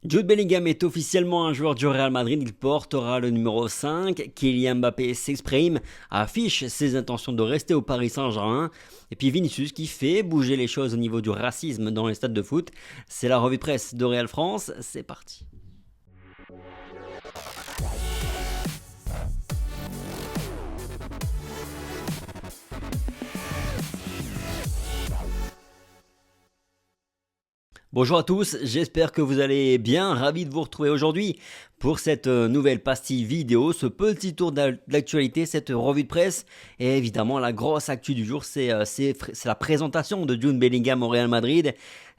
Jude Bellingham est officiellement un joueur du Real Madrid, il portera le numéro 5. Kylian Mbappé s'exprime, affiche ses intentions de rester au Paris Saint-Germain. Et puis Vinicius qui fait bouger les choses au niveau du racisme dans les stades de foot. C'est la revue de presse de Real France, c'est parti. Bonjour à tous, j'espère que vous allez bien, ravi de vous retrouver aujourd'hui pour cette nouvelle pastille vidéo, ce petit tour d'actualité, cette revue de presse. Et évidemment la grosse actu du jour, c'est la présentation de Jude Bellingham au Real Madrid,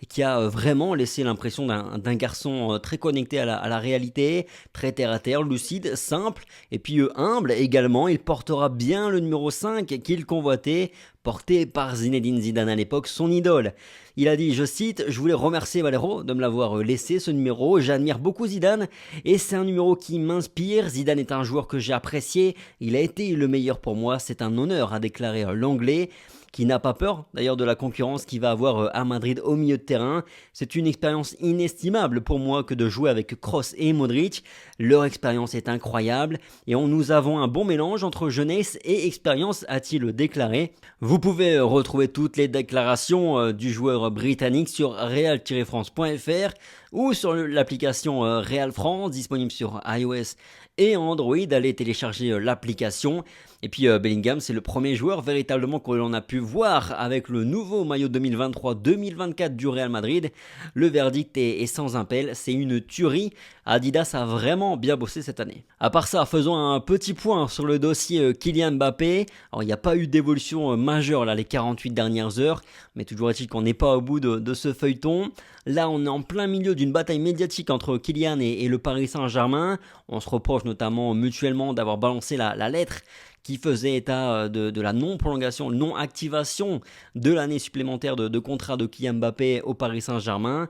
qui a vraiment laissé l'impression d'un garçon très connecté à la réalité, très terre à terre, lucide, simple, et puis humble également. Il portera bien le numéro 5 qu'il convoitait, porté par Zinedine Zidane à l'époque, son idole. Il a dit, je cite, je voulais remercier Valero de me l'avoir laissé ce numéro, j'admire beaucoup Zidane et c'est un numéro qui m'inspire. Zidane est un joueur que j'ai apprécié, il a été le meilleur pour moi, c'est un honneur, a déclaré l'anglais, qui n'a pas peur d'ailleurs de la concurrence qu'il va avoir à Madrid au milieu de terrain. C'est une expérience inestimable pour moi que de jouer avec Kroos et Modric. Leur expérience est incroyable et nous avons un bon mélange entre jeunesse et expérience, a-t-il déclaré. Vous pouvez retrouver toutes les déclarations du joueur britannique sur real-france.fr ou sur l'application Real France disponible sur iOS et Android. Allez télécharger l'application. Et puis Bellingham, c'est le premier joueur véritablement que l'on a pu voir avec le nouveau maillot 2023-2024 du Real Madrid. Le verdict est sans appel, c'est une tuerie. Adidas a vraiment bien bossé cette année. À part ça, faisons un petit point sur le dossier Kylian Mbappé. Alors il n'y a pas eu d'évolution majeure là les 48 dernières heures, mais toujours est-il qu'on n'est pas au bout de ce feuilleton. Là, on est en plein milieu d'une bataille médiatique entre Kylian et le Paris Saint-Germain. On se reproche notamment mutuellement d'avoir balancé la lettre qui faisait état de la non-prolongation, non-activation de l'année supplémentaire de contrat de Kylian Mbappé au Paris Saint-Germain.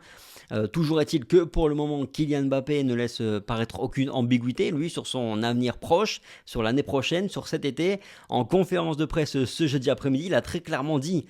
Toujours est-il que pour le moment, Kylian Mbappé ne laisse paraître aucune ambiguïté, lui, sur son avenir proche, sur l'année prochaine, sur cet été. En conférence de presse ce jeudi après-midi, il a très clairement dit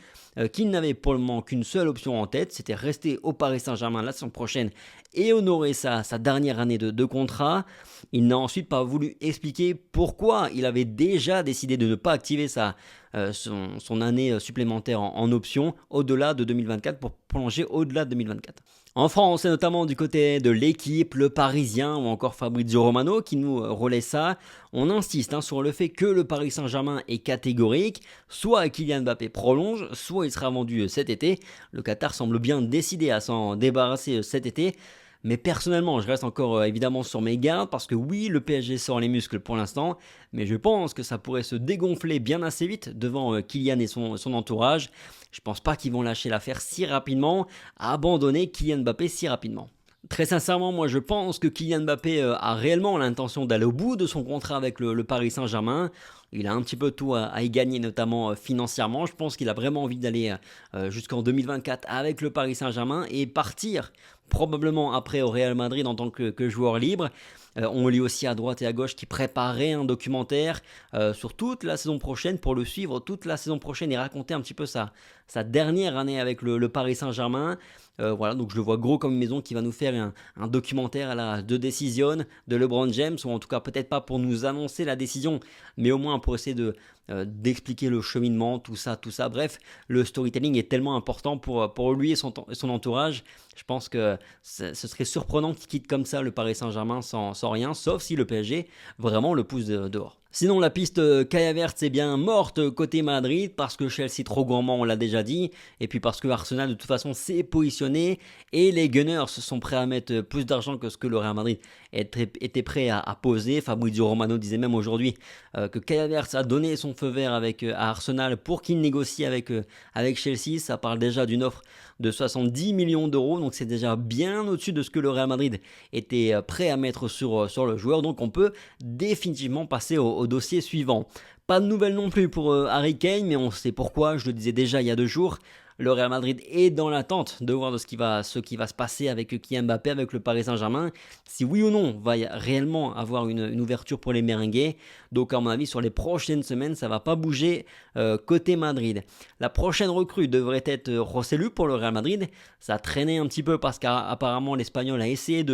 qu'il n'avait pour le moment qu'une seule option en tête, c'était rester au Paris Saint-Germain la saison prochaine et honorer sa dernière année de contrat. Il n'a ensuite pas voulu expliquer pourquoi il avait déjà décidé de ne pas activer son année supplémentaire en option au-delà de 2024 pour prolonger au-delà de 2024. En France, et notamment du côté de l'équipe, le Parisien ou encore Fabrizio Romano qui nous relaie ça, on insiste sur le fait que le Paris Saint-Germain est catégorique, soit Kylian Mbappé prolonge, soit il sera vendu cet été. Le Qatar semble bien décidé à s'en débarrasser cet été. Mais personnellement, je reste encore évidemment sur mes gardes parce que oui, le PSG sort les muscles pour l'instant, mais je pense que ça pourrait se dégonfler bien assez vite devant Kylian et son entourage. Je pense pas qu'ils vont lâcher l'affaire si rapidement, abandonner Kylian Mbappé si rapidement. Très sincèrement, moi je pense que Kylian Mbappé a réellement l'intention d'aller au bout de son contrat avec le Paris Saint-Germain. Il a un petit peu tout à y gagner, notamment financièrement. Je pense qu'il a vraiment envie d'aller jusqu'en 2024 avec le Paris Saint-Germain et partir probablement après au Real Madrid en tant que joueur libre. On lit aussi à droite et à gauche qu'il préparait un documentaire sur toute la saison prochaine pour le suivre toute la saison prochaine et raconter un petit peu sa dernière année avec le Paris Saint-Germain. Voilà, donc je le vois gros comme une maison qui va nous faire un documentaire à la de décision de LeBron James, ou en tout cas peut-être pas pour nous annoncer la décision, mais au moins pour essayer d'expliquer le cheminement, tout ça. Bref, le storytelling est tellement important pour lui et son entourage. Je pense que ce serait surprenant qu'il quitte comme ça le Paris Saint-Germain sans rien, sauf si le PSG vraiment le pousse dehors. Sinon, la piste Kai Havertz est bien morte côté Madrid parce que Chelsea trop gourmand, on l'a déjà dit, et puis parce que Arsenal de toute façon s'est positionné et les Gunners sont prêts à mettre plus d'argent que ce que le Real Madrid était prêt à poser. Fabrizio Romano disait même aujourd'hui que Kai Havertz a donné son feu vert à Arsenal pour qu'il négocie avec Chelsea. Ça parle déjà d'une offre de 70 millions d'euros, donc c'est déjà bien au-dessus de ce que le Real Madrid était prêt à mettre sur le joueur. Donc on peut définitivement passer au dossier suivant. Pas de nouvelles non plus pour Harry Kane, mais on sait pourquoi, je le disais déjà il y a 2 jours. Le Real Madrid est dans l'attente de voir ce qui va se passer avec Kylian Mbappé, avec le Paris Saint-Germain, si oui ou non va y réellement avoir une ouverture pour les merengues. Donc à mon avis, sur les prochaines semaines, ça va pas bouger côté Madrid. La prochaine recrue devrait être Rosselló pour le Real Madrid. Ça a traîné un petit peu parce qu'apparemment l'Espagnol a essayé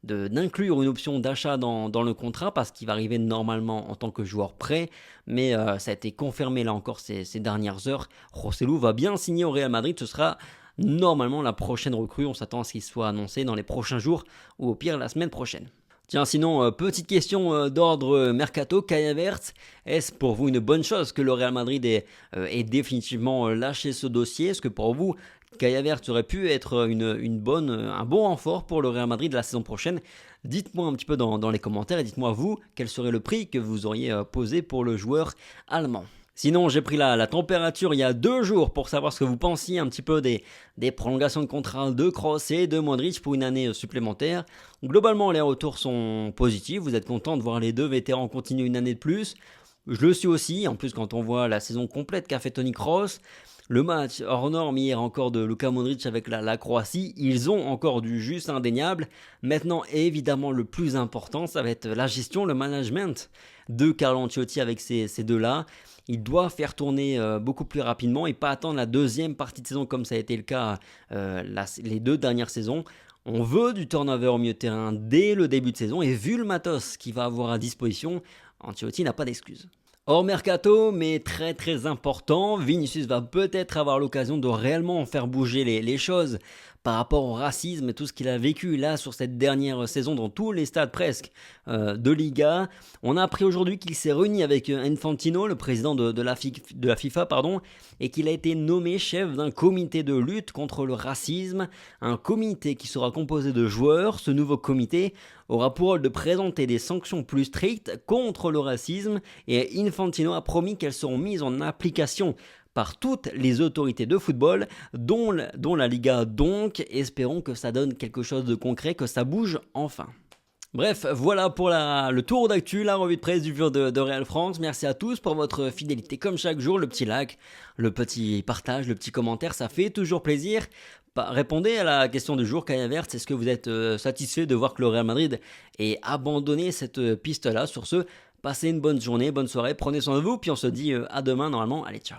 d'inclure une option d'achat dans le contrat parce qu'il va arriver normalement en tant que joueur prêt, mais ça a été confirmé là encore ces dernières heures. Rosselló va bien signer au Real Madrid, ce sera normalement la prochaine recrue, on s'attend à ce qu'il soit annoncé dans les prochains jours ou au pire la semaine prochaine. Tiens, sinon, petite question d'ordre mercato, Kai Havertz, est-ce pour vous une bonne chose que le Real Madrid ait définitivement lâché ce dossier? Est-ce que pour vous, Kai Havertz aurait pu être un bon renfort pour le Real Madrid la saison prochaine? Dites-moi un petit peu dans les commentaires et dites-moi vous, quel serait le prix que vous auriez posé pour le joueur allemand. Sinon, j'ai pris la température il y a 2 jours pour savoir ce que vous pensiez un petit peu des prolongations de contrat de Kroos et de Modric pour une année supplémentaire. Globalement, les retours sont positifs. Vous êtes content de voir les deux vétérans continuer une année de plus. Je le suis aussi. En plus, quand on voit la saison complète qu'a fait Toni Kroos, le match hors norme hier encore de Luka Modric avec la Croatie, ils ont encore du jus, c'est indéniable. Maintenant, évidemment, le plus important, ça va être la gestion, le management de Carlo Ancelotti avec ces deux-là. Il doit faire tourner beaucoup plus rapidement et pas attendre la deuxième partie de saison comme ça a été le cas les 2 dernières saisons. On veut du turnover au milieu de terrain dès le début de saison et vu le matos qu'il va avoir à disposition, Ancelotti n'a pas d'excuses. Hors mercato, mais très très important, Vinicius va peut-être avoir l'occasion de réellement faire bouger les choses par rapport au racisme et tout ce qu'il a vécu là sur cette dernière saison dans tous les stades presque de Liga. On a appris aujourd'hui qu'il s'est réuni avec Infantino, le président de la FIFA, pardon, et qu'il a été nommé chef d'un comité de lutte contre le racisme, un comité qui sera composé de joueurs. Ce nouveau comité aura pour rôle de présenter des sanctions plus strictes contre le racisme et Infantino a promis qu'elles seront mises en application par toutes les autorités de football, dont la Liga. Donc, espérons que ça donne quelque chose de concret, que ça bouge enfin. Bref, voilà pour le tour d'actu, la revue de presse du jour de Real France. Merci à tous pour votre fidélité. Comme chaque jour, le petit like, le petit partage, le petit commentaire, ça fait toujours plaisir. Répondez à la question du jour, Kai Havertz, est-ce que vous êtes satisfait de voir que le Real Madrid ait abandonné cette piste-là? Sur ce, passez une bonne journée, bonne soirée, prenez soin de vous, puis on se dit à demain normalement. Allez, ciao.